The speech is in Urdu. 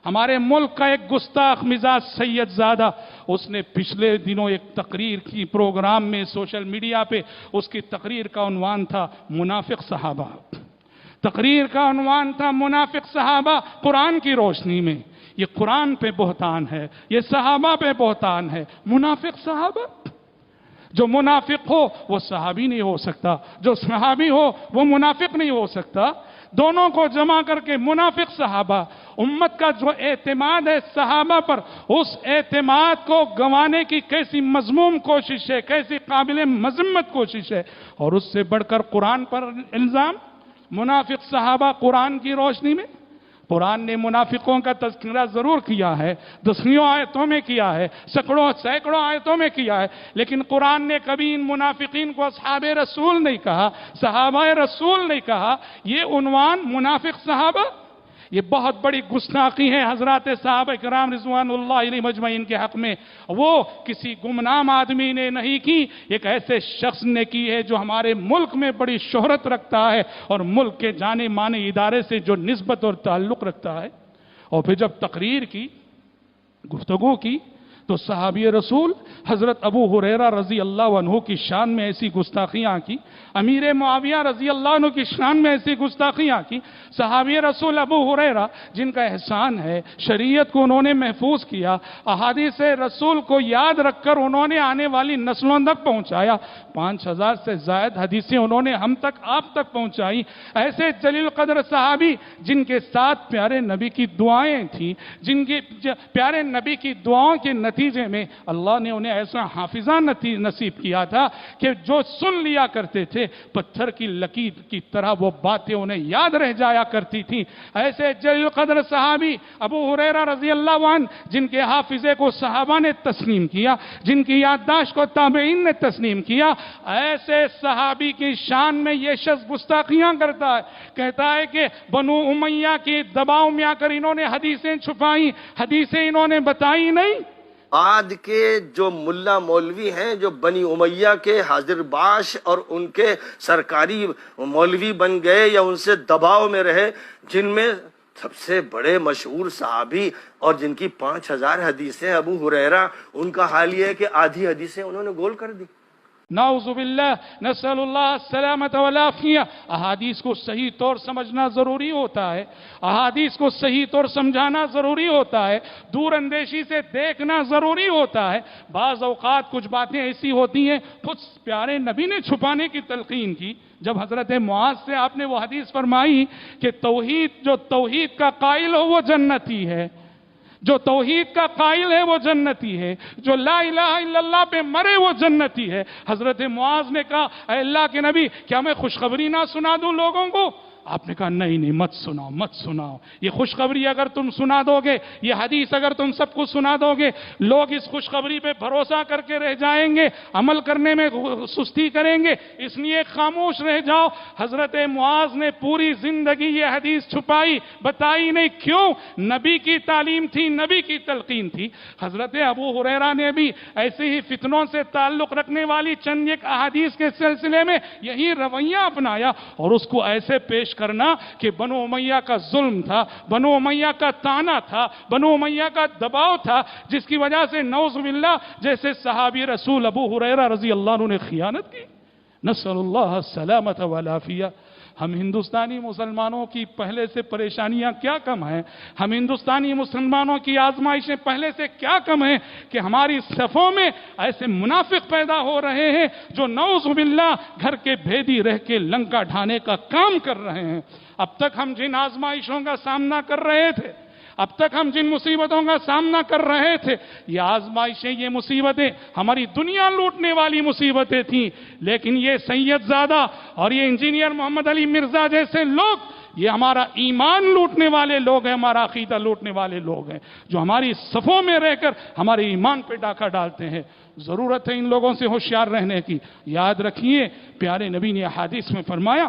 ہمارے ملک کا ایک گستاخ مزاج سید زادہ، اس نے پچھلے دنوں ایک تقریر کی پروگرام میں سوشل میڈیا پہ، اس کی تقریر کا عنوان تھا منافق صحابہ۔ تقریر کا عنوان تھا منافق صحابہ قرآن کی روشنی میں۔ یہ قرآن پہ بہتان ہے، یہ صحابہ پہ بہتان ہے۔ منافق صحابہ، جو منافق ہو وہ صحابی نہیں ہو سکتا، جو صحابی ہو وہ منافق نہیں ہو سکتا۔ دونوں کو جمع کر کے منافق صحابہ، امت کا جو اعتماد ہے صحابہ پر، اس اعتماد کو گنوانے کی کیسی مذموم کوشش ہے، کیسی قابل مذمت کوشش ہے، اور اس سے بڑھ کر قرآن پر الزام۔ منافق صحابہ قرآن کی روشنی میں، قرآن نے منافقوں کا تذکرہ ضرور کیا ہے، دسیوں آیتوں میں کیا ہے، سینکڑوں آیتوں میں کیا ہے، لیکن قرآن نے کبھی ان منافقین کو اصحاب رسول نہیں کہا، صحابہ رسول نہیں کہا۔ یہ عنوان منافق صحابہ، یہ بہت بڑی گستاخی ہے حضرات صحابہ کرام رضوان اللہ علیہ مجمعین کے حق میں۔ وہ کسی گمنام آدمی نے نہیں کی، ایک ایسے شخص نے کی ہے جو ہمارے ملک میں بڑی شہرت رکھتا ہے اور ملک کے جانے مانے ادارے سے جو نسبت اور تعلق رکھتا ہے۔ اور پھر جب تقریر کی، گفتگو کی، تو صحابی رسول حضرت ابو ہریرہ رضی اللہ عنہ کی شان میں ایسی گستاخیاں کی، امیر معاویہ رضی اللہ عنہ کی شان میں ایسی گستاخیاں کی۔ صحابی رسول ابو ہریرہ جن کا احسان ہے، شریعت کو انہوں نے محفوظ کیا، احادیث رسول کو یاد رکھ کر انہوں نے آنے والی نسلوں تک پہنچایا، 5000 سے زائد حدیثیں انہوں نے ہم تک آپ تک پہنچائی۔ ایسے جلیل قدر صحابی جن کے ساتھ پیارے نبی کی دعائیں تھیں، جن کے پیارے نبی کی دعاؤں کے نتیجے میں اللہ نے انہیں ایسا حافظہ نصیب کیا تھا کہ جو سن لیا کرتے تھے پتھر کی لکیر کی طرح وہ باتیں انہیں یاد رہ جایا کرتی تھیں۔ ایسے جلیل قدر صحابی ابو ہریرہ رضی اللہ عنہ جن کے حافظے کو صحابہ نے تسلیم کیا، جن کی یادداشت کو تابعین نے تسلیم کیا، ایسے صحابی کی شان میں یہ شخص گستاخیاں کرتا ہے، کہتا ہے کہ بنو امیہ کے دباؤ میں آ کر انہوں نے حدیثیں چھپائیں، حدیثیں انہوں نے بتائی نہیں۔ آج کے جو ملا مولوی ہیں جو بنی امیہ کے حاضر باش اور ان کے سرکاری مولوی بن گئے یا ان سے دباؤ میں رہے، جن میں سب سے بڑے مشہور صحابی اور جن کی 5000 حدیثیں ابو ہریرہ، ان کا حال یہ ہے کہ آدھی حدیثیں انہوں نے گول کر دی۔ نعوذ باللہ، نسأل اللہ السلامت والعافیہ۔ احادیث کو صحیح طور سمجھنا ضروری ہوتا ہے، احادیث کو صحیح طور سمجھانا ضروری ہوتا ہے، دور اندیشی سے دیکھنا ضروری ہوتا ہے۔ بعض اوقات کچھ باتیں ایسی ہوتی ہیں خود پیارے نبی نے چھپانے کی تلقین کی۔ جب حضرت معاذ سے آپ نے وہ حدیث فرمائی کہ جو توحید کا قائل ہو وہ جنتی ہے، جو توحید کا قائل ہے وہ جنتی ہے، جو لا الہ الا اللہ پہ مرے وہ جنتی ہے۔ حضرت معاذ نے کہا اے اللہ کے نبی، کیا میں خوشخبری نہ سنا دوں لوگوں کو؟ آپ نے کہا نہیں مت سناؤ، مت سناؤ۔ یہ خوشخبری اگر تم سنا دو گے، یہ حدیث اگر تم سب کو سنا دو گے، لوگ اس خوشخبری پہ بھروسہ کر کے رہ جائیں گے، عمل کرنے میں سستی کریں گے، اس لیے خاموش رہ جاؤ۔ حضرت معاذ نے پوری زندگی یہ حدیث چھپائی، بتائی نہیں۔ کیوں؟ نبی کی تعلیم تھی، نبی کی تلقین تھی۔ حضرت ابو ہریرہ نے بھی ایسے ہی فتنوں سے تعلق رکھنے والی چند ایک احادیث کے سلسلے میں یہی رویہ اپنایا اور اس کو ایسے پیش کرنا کہ بنو امیہ کا ظلم تھا، بنو امیہ کا طعنہ تھا، بنو امیہ کا دباؤ تھا، جس کی وجہ سے نعوذ باللہ جیسے صحابی رسول ابو ہریرہ رضی اللہ عنہ نے خیانت کی۔ نسأل اللہ السلامت والعافیہ۔ ہم ہندوستانی مسلمانوں کی پہلے سے پریشانیاں کیا کم ہیں، ہم ہندوستانی مسلمانوں کی آزمائشیں پہلے سے کیا کم ہیں کہ ہماری صفوں میں ایسے منافق پیدا ہو رہے ہیں جو نعوذ باللہ گھر کے بھیدی رہ کے لنکا ڈھانے کا کام کر رہے ہیں۔ اب تک ہم جن آزمائشوں کا سامنا کر رہے تھے، اب تک ہم جن مصیبتوں کا سامنا کر رہے تھے، یہ آزمائشیں، یہ مصیبتیں ہماری دنیا لوٹنے والی مصیبتیں تھیں، لیکن یہ سید زادہ اور یہ انجینئر محمد علی مرزا جیسے لوگ، یہ ہمارا ایمان لوٹنے والے لوگ ہیں، ہمارا عقیدہ لوٹنے والے لوگ ہیں، جو ہماری صفوں میں رہ کر ہمارے ایمان پہ ڈاکہ ڈالتے ہیں۔ ضرورت ہے ان لوگوں سے ہوشیار رہنے کی۔ یاد رکھیے پیارے نبی نے احادیث میں فرمایا